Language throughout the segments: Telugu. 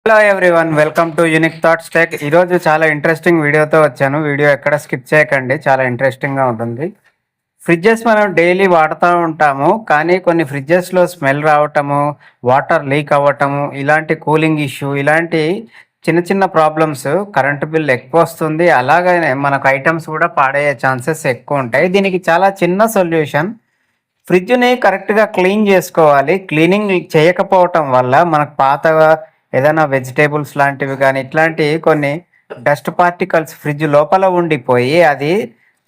Hello everyone, welcome to unique thoughts tech. ఈరోజు చాలా ఇంట్రెస్టింగ్ వీడియోతో వచ్చాను. వీడియో ఎక్కడ స్కిప్ చేయకండి, చాలా ఇంట్రెస్టింగ్గా ఉంటుంది. ఫ్రిడ్జెస్ మనం డైలీ వాడుతూ ఉంటాము, కానీ కొన్ని ఫ్రిడ్జెస్లో స్మెల్ రావటము, వాటర్ లీక్ అవ్వటము, ఇలాంటి కూలింగ్ ఇష్యూ, ఇలాంటి చిన్న చిన్న ప్రాబ్లమ్స్, కరెంటు బిల్ ఎక్కువ వస్తుంది, అలాగనే మనకు ఐటమ్స్ కూడా పాడయ్యే ఛాన్సెస్ ఎక్కువ ఉంటాయి. దీనికి చాలా చిన్న సొల్యూషన్. ఫ్రిడ్జ్ని కరెక్ట్గా క్లీన్ చేసుకోవాలి. క్లీనింగ్ చేయకపోవటం వల్ల మనకు పాతగా ఏదైనా వెజిటేబుల్స్ లాంటివి కానీ ఇట్లాంటి కొన్ని డస్ట్ పార్టికల్స్ ఫ్రిడ్జ్ లోపల ఉండిపోయి అది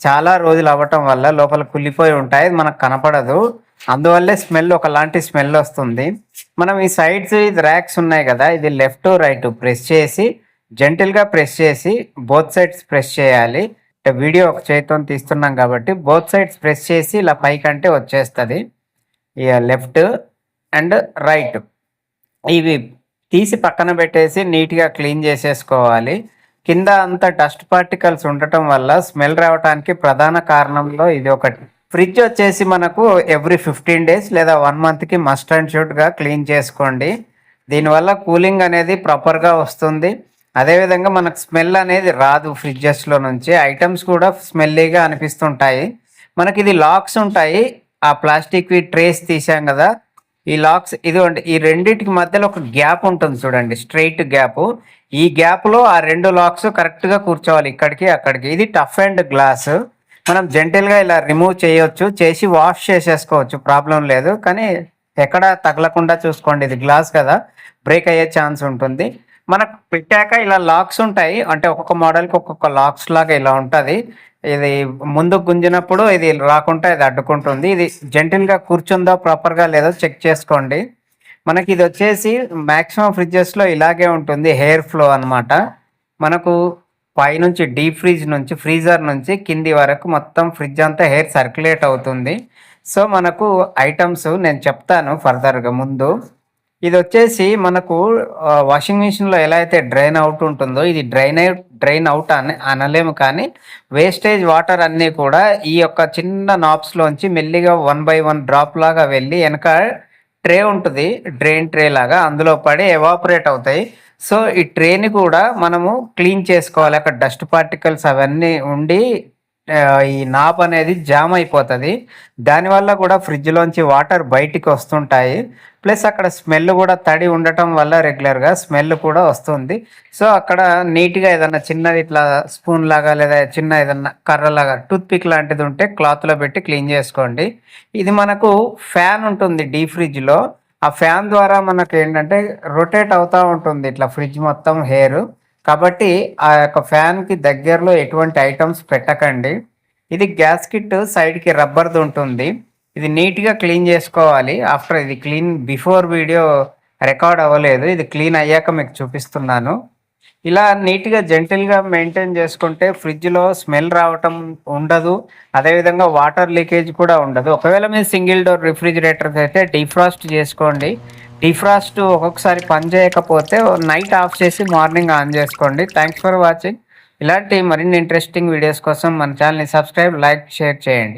చాలా రోజులు అవ్వటం వల్ల లోపల కుళ్ళిపోయి ఉంటాయి, మనకు కనపడదు. అందువల్లే స్మెల్ ఒకలాంటి స్మెల్ వస్తుంది. మనం ఈ సైడ్స్ ఇది ర్యాక్స్ ఉన్నాయి కదా, ఇది లెఫ్ట్ రైట్ ప్రెస్ చేసి జెంటిల్గా ప్రెస్ చేసి బోత్ సైడ్స్ ప్రెస్ చేయాలి. వీడియో ఒక చేతితో తీస్తున్నాం కాబట్టి బోత్ సైడ్స్ ప్రెస్ చేసి ఇలా పైకంటే వచ్చేస్తుంది. ఇక లెఫ్ట్ అండ్ రైట్ ఇవి తీసి పక్కన పెట్టేసి నీట్గా క్లీన్ చేసేసుకోవాలి. కింద అంతా డస్ట్ పార్టికల్స్ ఉండటం వల్ల స్మెల్ రావడానికి ప్రధాన కారణంలో ఇది ఒకటి. ఫ్రిడ్జ్ వచ్చేసి మనకు ఎవ్రీ 15 days లేదా 1 monthకి మస్ట్ అండ్ షుడ్గా క్లీన్ చేసుకోండి. దీనివల్ల కూలింగ్ అనేది ప్రాపర్గా వస్తుంది. అదేవిధంగా మనకు స్మెల్ అనేది రాదు. ఫ్రిడ్జెస్లో నుంచి ఐటమ్స్ కూడా స్మెల్లీగా అనిపిస్తుంటాయి. మనకి ఇది లాక్స్ ఉంటాయి, ఆ ప్లాస్టిక్వి ట్రేస్ తీసాం కదా, ఈ లాక్స్ ఇదిగోండి, ఈ రెండింటికి మధ్యలో ఒక గ్యాప్ ఉంటుంది చూడండి, స్ట్రైట్ గ్యాప్. ఈ గ్యాప్లో ఆ 2 లాక్స్ కరెక్ట్గా కూర్చోవాలి, ఇక్కడికి అక్కడికి. ఇది టఫ్ అండ్ గ్లాస్, మనం జెంటిల్గా ఇలా రిమూవ్ చేయొచ్చు, చేసి వాష్ చేసేసుకోవచ్చు, ప్రాబ్లం లేదు. కానీ ఎక్కడ తగలకుండా చూసుకోండి, ఇది గ్లాస్ కదా, బ్రేక్ అయ్యే ఛాన్స్ ఉంటుంది. మనకు పెట్టాక ఇలా లాక్స్ ఉంటాయి, అంటే ఒక్కొక్క మోడల్కి ఒక్కొక్క లాక్స్ లాగా ఇలా ఉంటుంది. ఇది ముందు గుంజినప్పుడు ఇది రాకుండా ఇది అడ్డుకుంటుంది. ఇది జెంటిల్గా కూర్చుందో ప్రాపర్గా లేదో చెక్ చేసుకోండి. మనకి ఇది వచ్చేసి మ్యాక్సిమం ఫ్రిడ్జెస్లో ఇలాగే ఉంటుంది, హెయిర్ ఫ్లో అనమాట. మనకు పైనుంచి డీప్ ఫ్రిడ్జ్ నుంచి ఫ్రీజర్ నుంచి కింది వరకు మొత్తం ఫ్రిడ్జ్ అంతా హెయిర్ సర్క్యులేట్ అవుతుంది. సో మనకు ఐటమ్స్ నేను చెప్తాను ఫర్దర్గా ముందు. ఇది వచ్చేసి మనకు వాషింగ్ మిషన్లో ఎలా అయితే డ్రైన్ అవుట్ ఉంటుందో, ఇది డ్రైన్ అవుట్ అనలేము, కానీ వేస్టేజ్ వాటర్ అన్నీ కూడా ఈ యొక్క చిన్న నాబ్స్లోంచి మెల్లిగా 1 by 1 డ్రాప్ లాగా వెళ్ళి వెనక ట్రే ఉంటుంది, డ్రైన్ ట్రే లాగా, అందులో పడి ఎవాపరేట్ అవుతాయి. సో ఈ ట్రేని కూడా మనము క్లీన్ చేసుకోవాలి. అక్కడ డస్ట్ పార్టికల్స్ అవన్నీ ఉండి ఈ నాబ్ అనేది జామ్ అయిపోతుంది. దానివల్ల కూడా ఫ్రిడ్జ్లోంచి వాటర్ బయటికి వస్తుంటాయి. ప్లస్ అక్కడ స్మెల్ కూడా తడి ఉండటం వల్ల రెగ్యులర్గా స్మెల్ కూడా వస్తుంది. సో అక్కడ నీట్గా ఏదన్నా చిన్నది ఇట్లా స్పూన్ లాగా లేదా చిన్న ఏదన్నా కర్రలాగా టూత్పిక్ లాంటిది ఉంటే క్లాత్లో పెట్టి క్లీన్ చేసుకోండి. ఇది మనకు ఫ్యాన్ ఉంటుంది డీ ఫ్రిడ్జ్లో, ఆ ఫ్యాన్ ద్వారా మనకు ఏంటంటే రొటేట్ అవుతూ ఉంటుంది ఇట్లా ఫ్రిడ్జ్ మొత్తం హెయిర్. కాబట్టి ఆ యొక్క ఫ్యాన్కి దగ్గరలో ఎటువంటి ఐటమ్స్ పెట్టకండి. ఇది గ్యాస్ కిట్ సైడ్కి రబ్బర్ది ఉంటుంది, ఇది నీట్గా క్లీన్ చేసుకోవాలి. ఆఫ్టర్ ఇది క్లీన్ బిఫోర్ వీడియో రికార్డ్ అవ్వలేదు, ఇది క్లీన్ అయ్యాక మీకు చూపిస్తున్నాను. ఇలా నీట్గా జెంటిల్గా మెయింటైన్ చేసుకుంటే ఫ్రిడ్జ్లో స్మెల్ రావటం ఉండదు, అదేవిధంగా వాటర్ లీకేజ్ కూడా ఉండదు. ఒకవేళ మీరు సింగిల్ డోర్ రిఫ్రిజిరేటర్స్ అయితే డీఫ్రాస్ట్ చేసుకోండి. డీఫ్రాస్ట్ ఒక్కొక్కసారి పని చేయకపోతే నైట్ ఆఫ్ చేసి మార్నింగ్ ఆన్ చేసుకోండి. Thanks for watching. ఇలాంటి మరిన్ని ఇంట్రెస్టింగ్ వీడియోస్ కోసం మన ఛానల్ని సబ్స్క్రైబ్, లైక్, షేర్ చేయండి.